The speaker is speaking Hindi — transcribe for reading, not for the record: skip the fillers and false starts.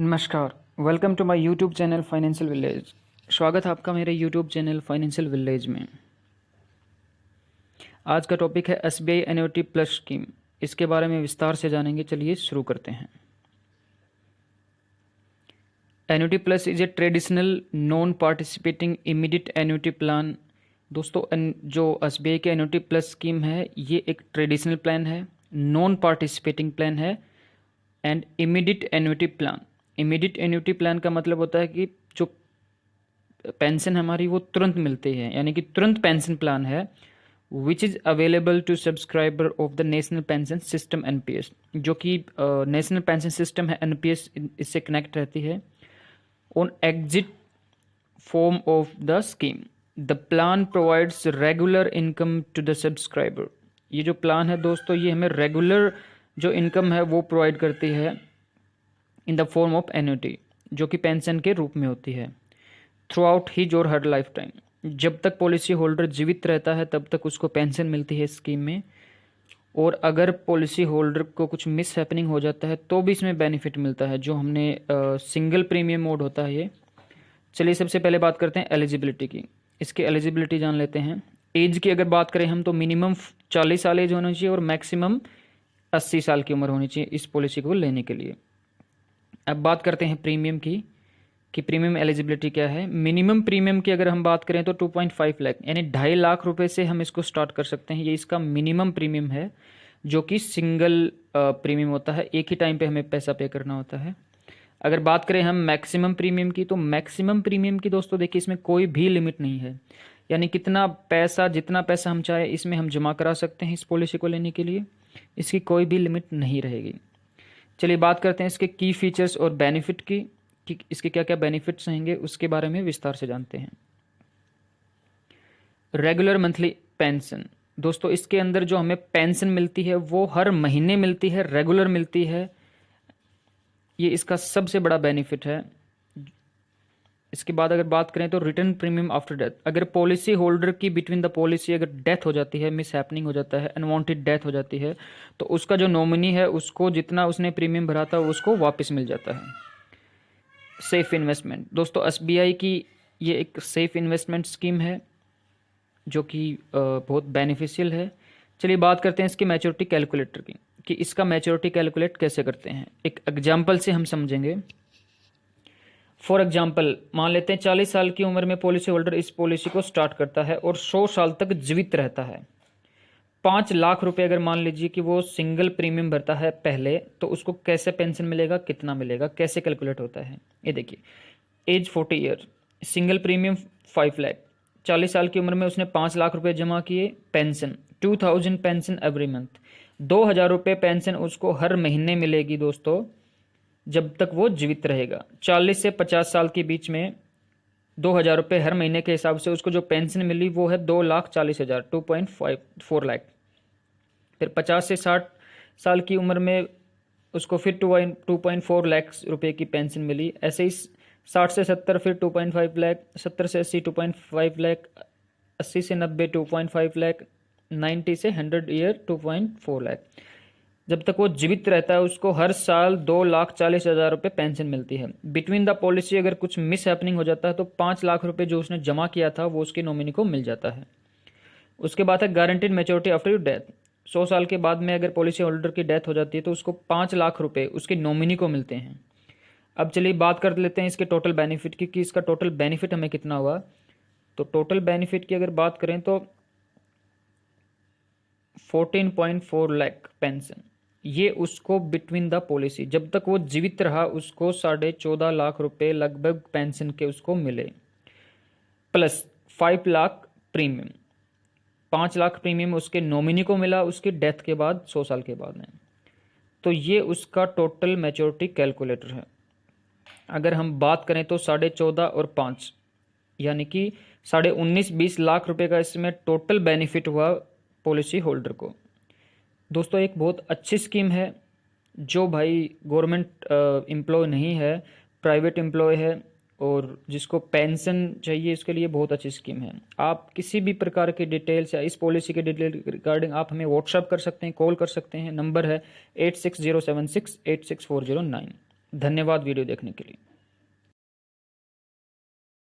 नमस्कार। Welcome to my YouTube channel financial village. स्वागत है आपका मेरे यूट्यूब चैनल फाइनेंशियल विलेज में। आज का टॉपिक है एसबीआई एन्युटी प्लस स्कीम। इसके बारे में विस्तार से जानेंगे। चलिए शुरू करते हैं। Annuity plus is a traditional non participating immediate annuity plan. दोस्तों, जो एसबीआई की एन्युटी प्लस स्कीम है, ये एक ट्रेडिशनल प्लान है, नॉन पार्टिसिपेटिंग प्लान है and immediate annuity plan. Immediate annuity plan का मतलब होता है कि जो पेंशन हमारी वो तुरंत मिलती है, यानी कि तुरंत पेंशन प्लान है, which is available to subscriber of the national pension system NPS. जो कि नेशनल पेंशन सिस्टम है एनपीएस, इससे कनेक्ट रहती है। On exit form of the scheme the plan provides regular income to the subscriber. ये जो प्लान है दोस्तों, ये हमें रेगुलर जो इनकम है वो प्रोवाइड करती है in the form of annuity, जो कि पेंशन के रूप में होती है थ्रू आउट हिज और हर लाइफ टाइम। जब तक पॉलिसी होल्डर जीवित रहता है तब तक उसको पेंशन मिलती है स्कीम में, और अगर पॉलिसी होल्डर को कुछ मिस हैपनिंग हो जाता है तो भी इसमें बेनिफिट मिलता है, जो हमने सिंगल प्रीमियम मोड होता है ये। चलिए सबसे पहले बात करते हैं एलिजिबिलिटी की। इसकी एलिजिबिलिटी जान लेते हैं। एज की अगर बात करें हम तो मिनिमम 40 साल एज होना चाहिए और मैक्सिमम 80 साल की उम्र होनी चाहिए इस पॉलिसी को लेने के लिए। अब बात करते हैं प्रीमियम की कि प्रीमियम एलिजिबिलिटी क्या है। मिनिमम प्रीमियम की अगर हम बात करें तो 2.5 लाख यानी 2.5 लाख रुपए से हम इसको स्टार्ट कर सकते हैं। ये इसका मिनिमम प्रीमियम है, जो कि सिंगल प्रीमियम होता है, एक ही टाइम पे हमें पैसा पे करना होता है। अगर बात करें हम मैक्सिमम प्रीमियम की, तो मैक्सिमम प्रीमियम की दोस्तों देखिए, इसमें कोई भी लिमिट नहीं है, यानी कितना पैसा, जितना पैसा हम चाहे इसमें हम जमा करा सकते हैं इस पॉलिसी को लेने के लिए। इसकी कोई भी लिमिट नहीं रहेगी। चलिए बात करते हैं इसके की फीचर्स और बेनिफिट की, कि इसके क्या क्या बेनिफिट्स रहेंगे, उसके बारे में विस्तार से जानते हैं। Regular monthly pension. दोस्तों, इसके अंदर जो हमें पेंशन मिलती है वो हर महीने मिलती है, रेगुलर मिलती है। ये इसका सबसे बड़ा बेनिफिट है। इसके बाद अगर बात करें तो रिटर्न प्रीमियम आफ्टर डेथ। अगर पॉलिसी होल्डर की बिटवीन द पॉलिसी अगर डेथ हो जाती है, मिस हैपनिंग हो जाता है, अनवांटेड डेथ हो जाती है, तो उसका जो नॉमिनी है उसको जितना उसने प्रीमियम भरा था उसको वापस मिल जाता है। Safe investment. दोस्तों, एसबीआई की ये एक सेफ इन्वेस्टमेंट स्कीम है, जो कि बहुत बेनिफिशियल है। चलिए बात करते हैं इसकी मैच्योरिटी कैलकुलेटर की, कि इसका मैच्योरिटी कैलकुलेट कैसे करते हैं। एक एग्जाम्पल से हम समझेंगे। फॉर एग्जाम्पल मान लेते हैं 40 साल की उम्र में पॉलिसी होल्डर इस पॉलिसी को स्टार्ट करता है और 100 साल तक जीवित रहता है। 5 लाख रुपए अगर मान लीजिए कि वो सिंगल प्रीमियम भरता है पहले, तो उसको कैसे पेंशन मिलेगा, कितना मिलेगा, कैसे कैलकुलेट होता है। ये देखिए, age 40 year, single premium 5 lakh, 40 साल की उम्र में उसने 5 लाख रुपए जमा किए। पेंशन 2000 पेंशन एवरी मंथ, 2000 रुपये पेंशन उसको हर महीने मिलेगी दोस्तों, जब तक वो जीवित रहेगा। 40 से 50 साल के बीच में 2000 रुपये हर महीने के हिसाब से उसको जो पेंशन मिली वो है 2,40,000, 2.54 लाख। फिर 50 से 60 साल की उम्र में उसको फिर 2.4 लाख रुपए की पेंशन मिली। ऐसे ही 60 से 70 फिर 2.5 लाख, 70 से 80 2.5 लाख, 80 से 90 2.5 लाख, 90 से 100 ईयर 2.4 लाख। जब तक वो जीवित रहता है उसको हर साल 2,40,000 रुपये पेंशन मिलती है। बिटवीन द पॉलिसी अगर कुछ मिस हैपनिंग हो जाता है तो 5 लाख रुपये जो उसने जमा किया था वो उसके नॉमिनी को मिल जाता है। उसके बाद है guaranteed maturity after your death. 100 साल के बाद में अगर पॉलिसी होल्डर की डेथ हो जाती है तो उसको 5 लाख रुपए उसके नॉमिनी को मिलते हैं। अब चलिए बात कर लेते हैं इसके टोटल बेनिफिट की, कि इसका टोटल बेनिफिट हमें कितना हुआ। तो टोटल बेनिफिट की अगर बात करें तो 14.4 लाख पेंशन, ये उसको बिटवीन द पॉलिसी जब तक वो जीवित रहा उसको 14.5 लाख रुपए लगभग पेंशन के उसको मिले, plus 5 lakh premium. 5 lakh premium उसके नॉमिनी को मिला उसकी डेथ के बाद, 100 साल के बाद में। तो ये उसका टोटल मैच्योरिटी कैलकुलेटर है। अगर हम बात करें तो 14.5 और 5 यानी कि 19.5-20 लाख रुपए का इसमें टोटल बेनिफिट हुआ पॉलिसी होल्डर को। दोस्तों, एक बहुत अच्छी स्कीम है। जो भाई गवर्नमेंट एम्प्लॉय नहीं है, प्राइवेट एम्प्लॉय है और जिसको पेंशन चाहिए, इसके लिए बहुत अच्छी स्कीम है। आप किसी भी प्रकार की डिटेल्स या इस पॉलिसी के डिटेल रिगार्डिंग आप हमें व्हाट्सअप कर सकते हैं, कॉल कर सकते हैं। नंबर है 8607686409। धन्यवाद वीडियो देखने के लिए।